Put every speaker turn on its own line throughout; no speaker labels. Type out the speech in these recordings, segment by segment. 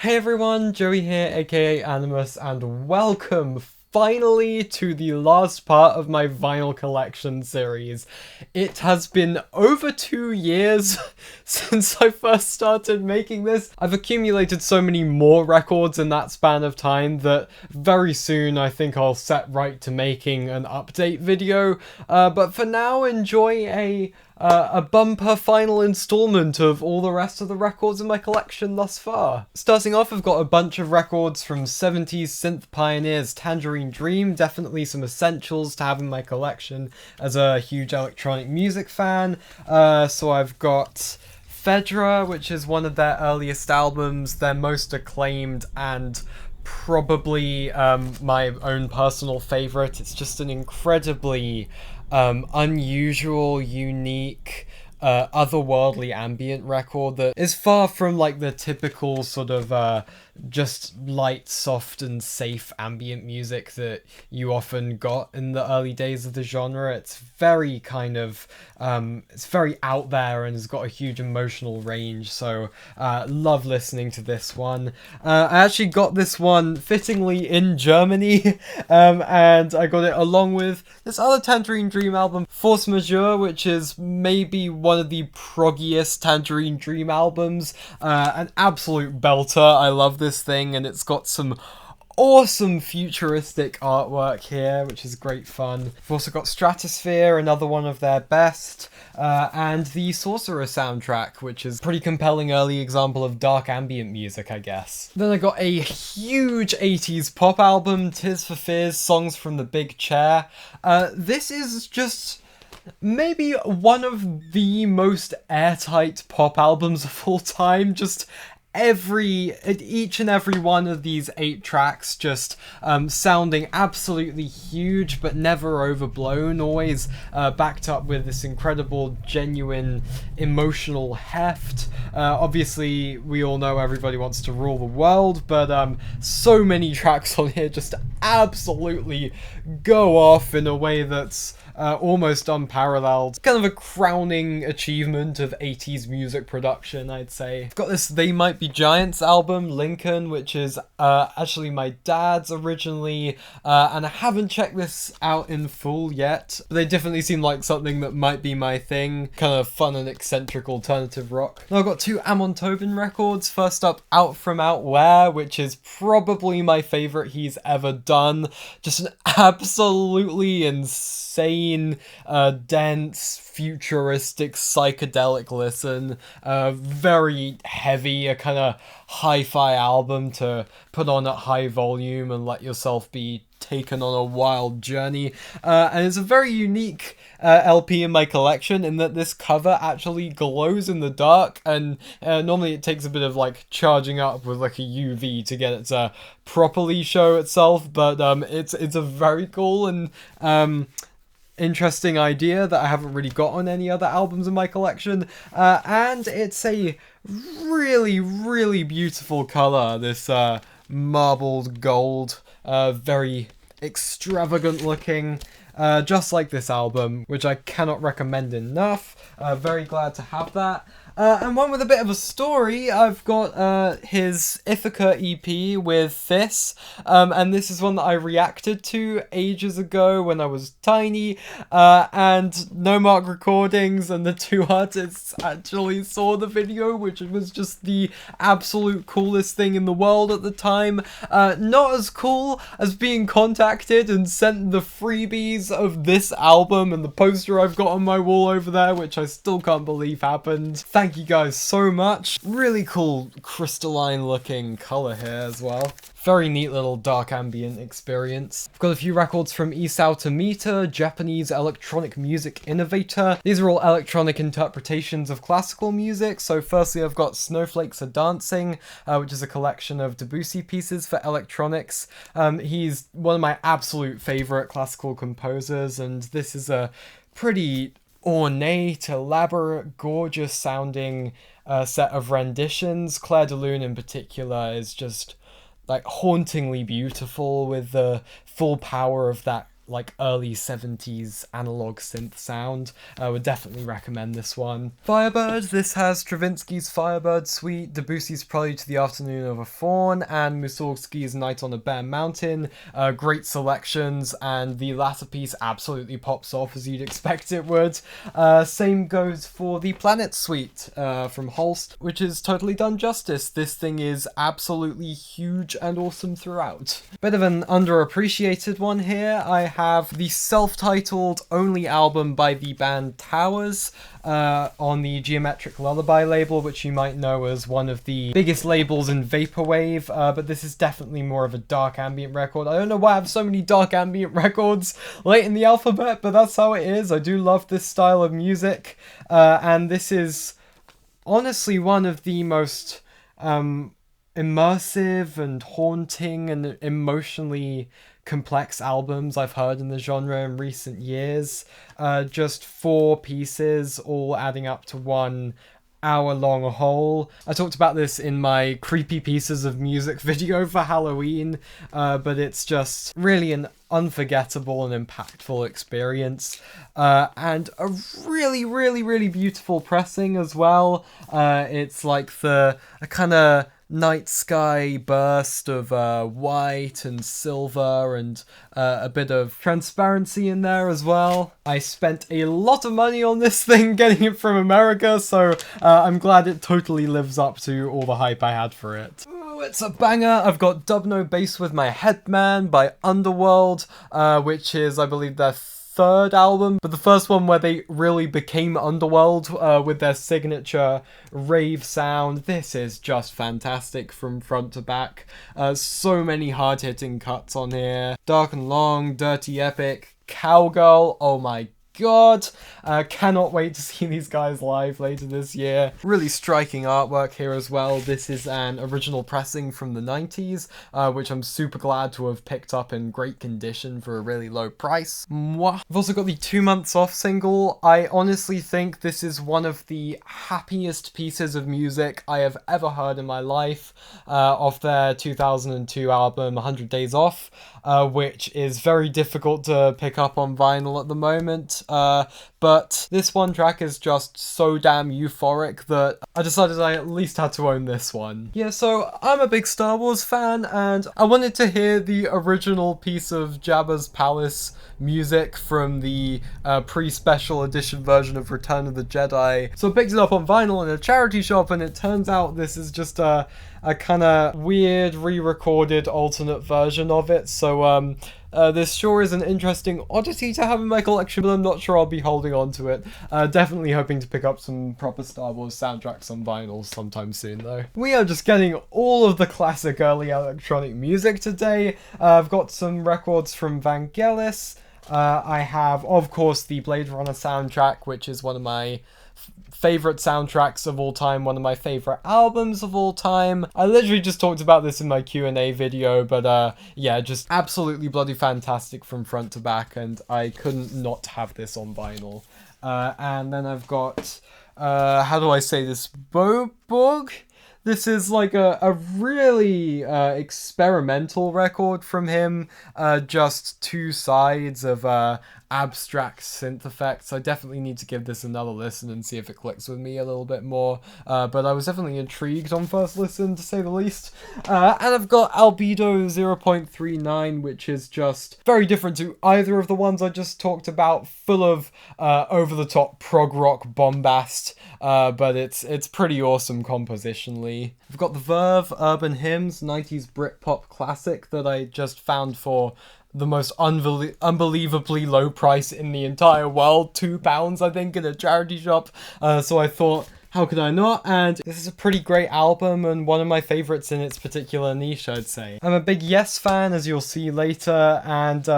Hey everyone, Joey here, aka Animus, and welcome finally to the last part of my vinyl collection series. It has been over 2 years since I first started making this. I've accumulated so many more records in that span of time that very soon I think I'll set right to making an update video. But for now, enjoy a bumper final installment of all the rest of the records in my collection thus far. Starting off, I've got a bunch of records from 70s synth pioneers. Tangerine Dream, definitely some essentials to have in my collection as a huge electronic music fan. So I've got Fedra, which is one of their earliest albums, their most acclaimed and probably my own personal favourite. It's just an incredibly unusual, unique, otherworldly ambient record that is far from like the typical sort of just light, soft and safe ambient music that you often got in the early days of the genre. It's very kind of it's very out there and has got a huge emotional range, so love listening to this one. I actually got this one fittingly in Germany, and I got it along with this other Tangerine Dream album, Force Majeure, which is maybe one of the proggiest Tangerine Dream albums. An absolute belter. I love this thing, and it's got some awesome futuristic artwork here, which is great fun. We've also got Stratosphere, another one of their best, and the Sorcerer soundtrack, which is a pretty compelling early example of dark ambient music, I guess. Then I got a huge 80s pop album, Tis for Fears, Songs from the Big Chair. This is just maybe one of the most airtight pop albums of all time. Just each and every one of these 8 tracks just sounding absolutely huge but never overblown, always backed up with this incredible, genuine, emotional heft. Obviously, we all know Everybody Wants to Rule the World, but so many tracks on here just absolutely go off in a way that's almost unparalleled. Kind of a crowning achievement of 80s music production, I'd say. I've got this They Might Be Giants album, Lincoln, which is actually my dad's originally, and I haven't checked this out in full yet, but they definitely seem like something that might be my thing. Kind of fun and eccentric alternative rock. Now I've got 2 Amon Tobin records. First up, Out From Out Where, which is probably my favourite he's ever done. Just an absolutely insane, dense, futuristic, psychedelic listen. Very heavy, a kind of hi-fi album to put on at high volume and let yourself be taken on a wild journey. And it's a very unique LP in my collection in that this cover actually glows in the dark, and normally it takes a bit of like charging up with like a UV to get it to properly show itself, but it's a very cool and interesting idea that I haven't really got on any other albums in my collection, and it's a really, really beautiful color, this marbled gold, very extravagant looking, just like this album, which I cannot recommend enough. Very glad to have that. And one with a bit of a story, I've got his Ithaca EP with this, and this is one that I reacted to ages ago when I was tiny, and No Mark Recordings and the 2 artists actually saw the video, which was just the absolute coolest thing in the world at the time. Not as cool as being contacted and sent the freebies of this album and the poster I've got on my wall over there, which I still can't believe happened. Thank you guys so much. Really cool crystalline looking colour here as well. Very neat little dark ambient experience. I've got a few records from Isao Tomita, Japanese electronic music innovator. These are all electronic interpretations of classical music. So firstly, I've got Snowflakes Are Dancing, which is a collection of Debussy pieces for electronics. He's one of my absolute favourite classical composers, and this is a pretty ornate, elaborate, gorgeous sounding set of renditions. Claire de Lune in particular is just like hauntingly beautiful with the full power of that like early 70s analog synth sound. I would definitely recommend this one. Firebird, this has Stravinsky's Firebird Suite, Debussy's Prelude to the Afternoon of a Faun, and Mussorgsky's Night on a Bare Mountain. Great selections, and the latter piece absolutely pops off as you'd expect it would. Same goes for the Planet Suite from Holst, which is totally done justice. This thing is absolutely huge and awesome throughout. Bit of an underappreciated one here. I have the self-titled only album by the band Towers on the Geometric Lullaby label, which you might know as one of the biggest labels in Vaporwave, but this is definitely more of a dark ambient record. I don't know why I have so many dark ambient records late in the alphabet, but that's how it is. I do love this style of music, and this is honestly one of the most immersive and haunting and emotionally complex albums I've heard in the genre in recent years. Just 4 pieces all adding up to 1 hour-long whole. I talked about this in my creepy pieces of music video for Halloween, but it's just really an unforgettable and impactful experience, and a really beautiful pressing as well. It's like a kind of night sky burst of white and silver and a bit of transparency in there as well. I spent a lot of money on this thing getting it from America, so I'm glad it totally lives up to all the hype I had for it. Ooh, it's a banger. I've got Dub No Bass with My Headman by Underworld, which is, I believe, their 3rd album, but the first one where they really became Underworld with their signature rave sound. This is just fantastic from front to back. So many hard-hitting cuts on here. Dark and Long, Dirty Epic, Cowgirl, oh my god. Cannot wait to see these guys live later this year. Really striking artwork here as well. This is an original pressing from the 90s, which I'm super glad to have picked up in great condition for a really low price. Mwah. I've also got the 2 Months Off single. I honestly think this is one of the happiest pieces of music I have ever heard in my life, off their 2002 album 100 Days Off, which is very difficult to pick up on vinyl at the moment. But this one track is just so damn euphoric that I decided I at least had to own this one. Yeah, so I'm a big Star Wars fan, and I wanted to hear the original piece of Jabba's Palace music from the pre-special edition version of Return of the Jedi. So I picked it up on vinyl in a charity shop, and it turns out this is just a kind of weird re-recorded alternate version of it. So this sure is an interesting oddity to have in my collection, but I'm not sure I'll be holding on to it. Definitely hoping to pick up some proper Star Wars soundtracks on vinyl sometime soon, though. We are just getting all of the classic early electronic music today. I've got some records from Vangelis. I have, of course, the Blade Runner soundtrack, which is one of my favorite soundtracks of all time, one of my favorite albums of all time. I literally just talked about this in my Q&A video, but yeah, just absolutely bloody fantastic from front to back, and I couldn't not have this on vinyl. And then I've got, how do I say this, Boborg? This is like a really experimental record from him, just 2 sides of abstract synth effects. I definitely need to give this another listen and see if it clicks with me a little bit more, but I was definitely intrigued on first listen, to say the least. And I've got Albedo 0.39, which is just very different to either of the ones I just talked about, full of over-the-top prog rock bombast, but it's pretty awesome compositionally. I've got the Verve Urban Hymns 90s Britpop classic that I just found for the most unbelievably low price in the entire world, £2 I think, in a charity shop. So I thought, how could I not? And this is a pretty great album and one of my favourites in its particular niche, I'd say. I'm a big Yes fan, as you'll see later, and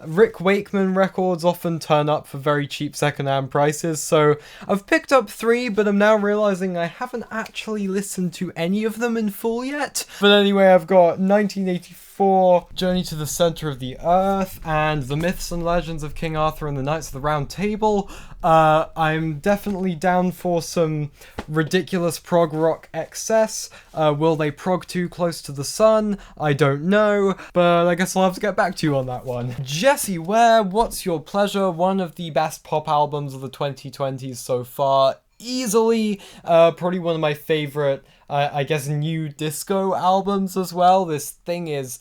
Rick Wakeman records often turn up for very cheap secondhand prices, so I've picked up 3, but I'm now realising I haven't actually listened to any of them in full yet. But anyway, I've got 1984, Journey to the Centre of the Earth, and The Myths and Legends of King Arthur and the Knights of the Round Table. I'm definitely down for some ridiculous prog rock excess. Will they prog too close to the sun? I don't know, but I guess I'll have to get back to you on that one. Jessie Ware, What's Your Pleasure? One of the best pop albums of the 2020s so far. Easily, probably one of my favorite, I guess, new disco albums as well. This thing is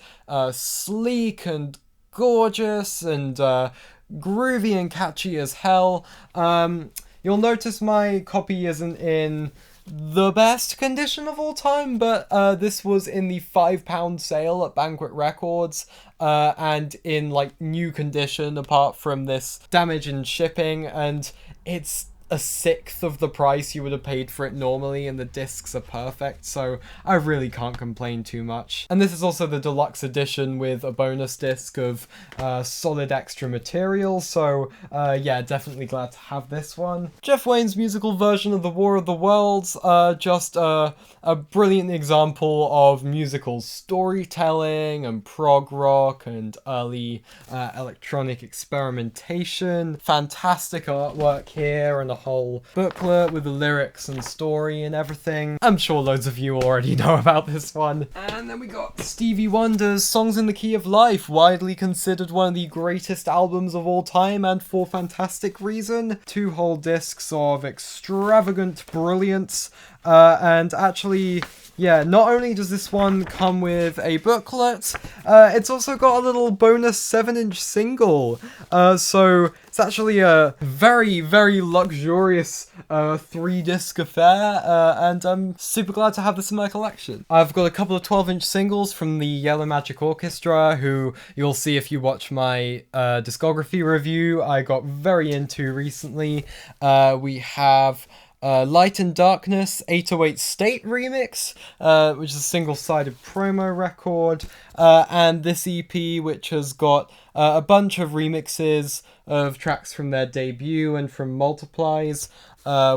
sleek and gorgeous and groovy and catchy as hell. You'll notice my copy isn't in the best condition of all time, but this was in the £5 sale at Banquet Records, and in like new condition apart from this damage in shipping, and it's a sixth of the price you would have paid for it normally, and the discs are perfect, so I really can't complain too much. And this is also the deluxe edition with a bonus disc of solid extra material, so yeah, definitely glad to have this one. Jeff Wayne's musical version of The War of the Worlds, just a brilliant example of musical storytelling and prog rock and early electronic experimentation. Fantastic artwork here, and a whole booklet with the lyrics and story and everything. I'm sure loads of you already know about this one. And then we got Stevie Wonder's Songs in the Key of Life, widely considered one of the greatest albums of all time, and for fantastic reason. 2 whole discs of extravagant brilliance, and actually, yeah, not only does this one come with a booklet, it's also got a little bonus 7-inch single. So it's actually a very, very luxurious 3-disc affair, and I'm super glad to have this in my collection. I've got a couple of 12-inch singles from the Yellow Magic Orchestra, who you'll see if you watch my discography review I got very into recently. We have Light and Darkness 808 State remix, which is a single-sided promo record, and this EP, which has got a bunch of remixes of tracks from their debut and from Multiplies,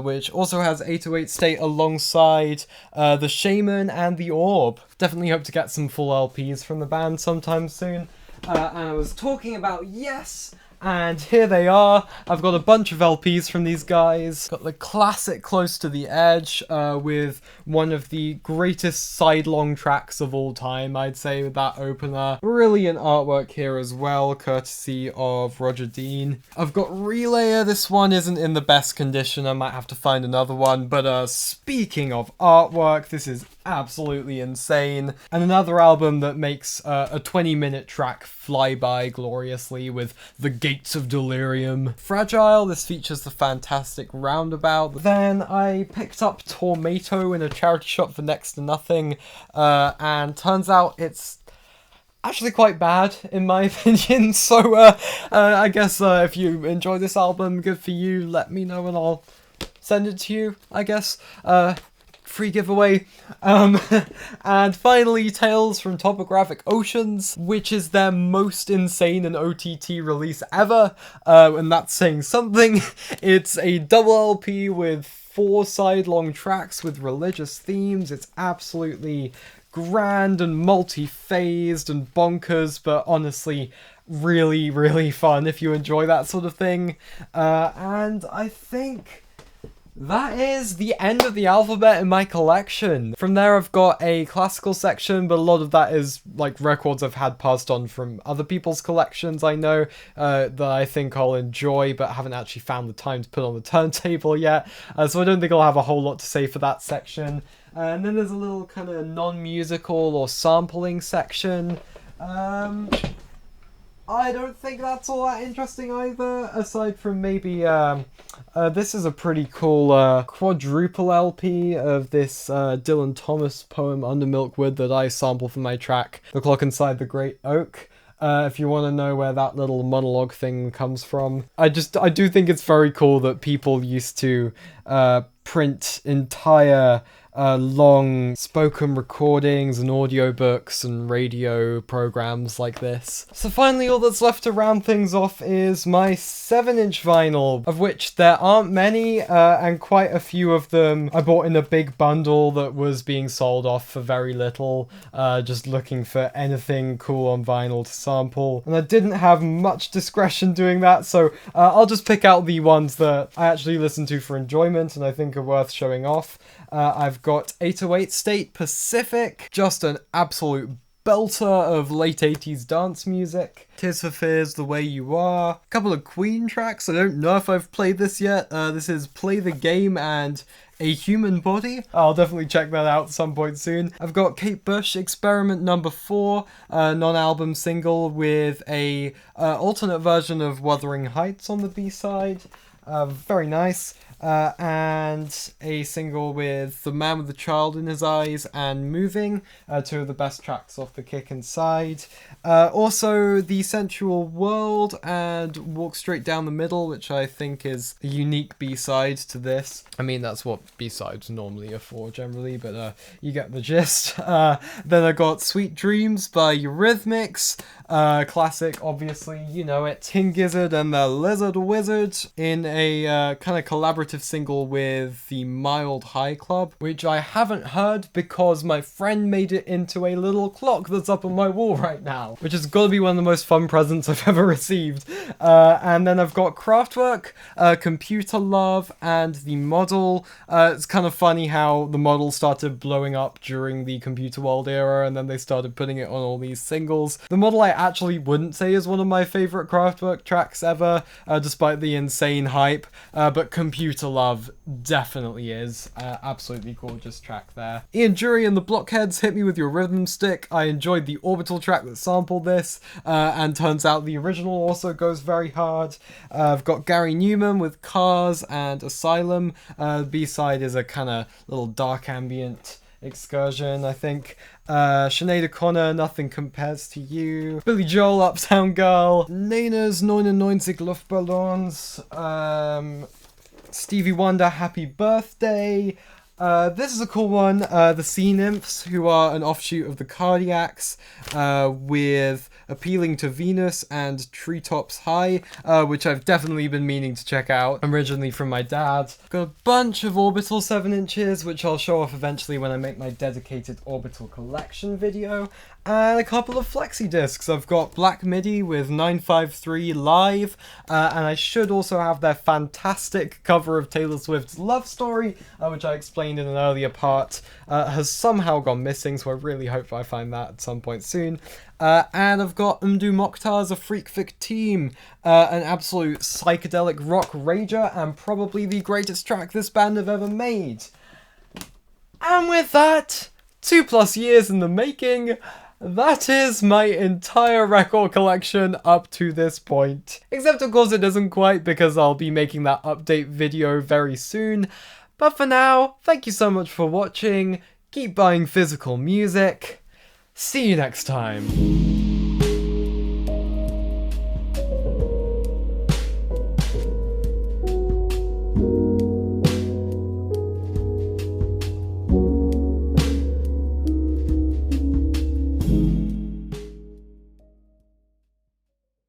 which also has 808 State alongside The Shaman and The Orb. Definitely hope to get some full LPs from the band sometime soon. And I was talking about Yes! And here they are. I've got a bunch of LPs from these guys. Got the classic Close to the Edge, with one of the greatest sidelong tracks of all time, I'd say, with that opener. Brilliant artwork here as well, courtesy of Roger Dean. I've got Relayer. This one isn't in the best condition. I might have to find another one. But speaking of artwork, this is absolutely insane. And another album that makes a 20-minute track fly by gloriously with The Gates of Delirium. Fragile, this features the fantastic Roundabout. Then I picked up Tomato in a charity shop for next to nothing, and turns out it's actually quite bad in my opinion, so I guess if you enjoy this album, good for you. Let me know and I'll send it to you, I guess. Free giveaway. And finally, Tales from Topographic Oceans, which is their most insane and OTT release ever, and that's saying something. It's a double LP with 4 sidelong tracks with religious themes. It's absolutely grand and multi-phased and bonkers, but honestly really, really fun if you enjoy that sort of thing. And I think that is the end of the alphabet in my collection. From there I've got a classical section, but a lot of that is like records I've had passed on from other people's collections I know, that I think I'll enjoy but haven't actually found the time to put on the turntable yet, so I don't think I'll have a whole lot to say for that section. And then there's a little kind of non-musical or sampling section. I don't think that's all that interesting either, aside from maybe, this is a pretty cool quadruple LP of this Dylan Thomas poem Under Milkwood that I sample for my track The Clock Inside the Great Oak. If you want to know where that little monologue thing comes from. I do think it's very cool that people used to print entire long spoken recordings and audiobooks and radio programs like this. So finally, all that's left to round things off is my 7-inch vinyl, of which there aren't many, and quite a few of them I bought in a big bundle that was being sold off for very little, just looking for anything cool on vinyl to sample, and I didn't have much discretion doing that, so I'll just pick out the ones that I actually listen to for enjoyment and I think are worth showing off. I've got 808 State Pacific, just an absolute belter of late 80s dance music. Tears for Fears, The Way You Are. A couple of Queen tracks. I don't know if I've played this yet. This is Play the Game and A Human Body. I'll definitely check that out at some point soon. I've got Kate Bush, Experiment Number 4, non-album single with a alternate version of Wuthering Heights on the B-side. Very nice. And a single with The Man with the Child in His Eyes and Moving, two of the best tracks off the Kick Inside. Also The Sensual World and Walk Straight Down the Middle, which I think is a unique B-side to this. I mean, that's what B-sides normally are for generally, but you get the gist. Then I got Sweet Dreams by Eurythmics, classic, obviously, you know it. King Gizzard and the Lizard Wizard in a kind of collaborative single with the Mild High Club, which I haven't heard because my friend made it into a little clock that's up on my wall right now, which has got to be one of the most fun presents I've ever received. And then I've got Kraftwerk, Computer Love, and The Model. It's kind of funny how The Model started blowing up during the Computer World era, and then they started putting it on all these singles. The Model I actually wouldn't say is one of my favorite Kraftwerk tracks ever, despite the insane hype, but Computer Love definitely is. Absolutely gorgeous track there. Ian Jury and the Blockheads, Hit Me With Your Rhythm Stick. I enjoyed the Orbital track that sampled this, and turns out the original also goes very hard. I've got Gary Newman with Cars and Asylum. B-side is a kind of little dark ambient excursion, I think. Sinead O'Connor, Nothing Compares to You. Billy Joel, Uptown Girl. Nena's 99 Luftballons. Stevie Wonder, Happy Birthday. This is a cool one. The Sea Nymphs, who are an offshoot of the Cardiacs, with Appealing to Venus and Treetops High, which I've definitely been meaning to check out, originally from my dad. Got a bunch of Orbital 7 inches, which I'll show off eventually when I make my dedicated Orbital collection video, and a couple of flexi discs. I've got Black Midi with 953 Live, and I should also have their fantastic cover of Taylor Swift's Love Story, which I explained in an earlier part, has somehow gone missing, so I really hope I find that at some point soon. And I've got Umdu Mokhtar's A Freak Fic Team, an absolute psychedelic rock rager, and probably the greatest track this band have ever made. And with that, 2+ years in the making, that is my entire record collection up to this point. Except of course it isn't quite, because I'll be making that update video very soon. But for now, thank you so much for watching, keep buying physical music, see you next time.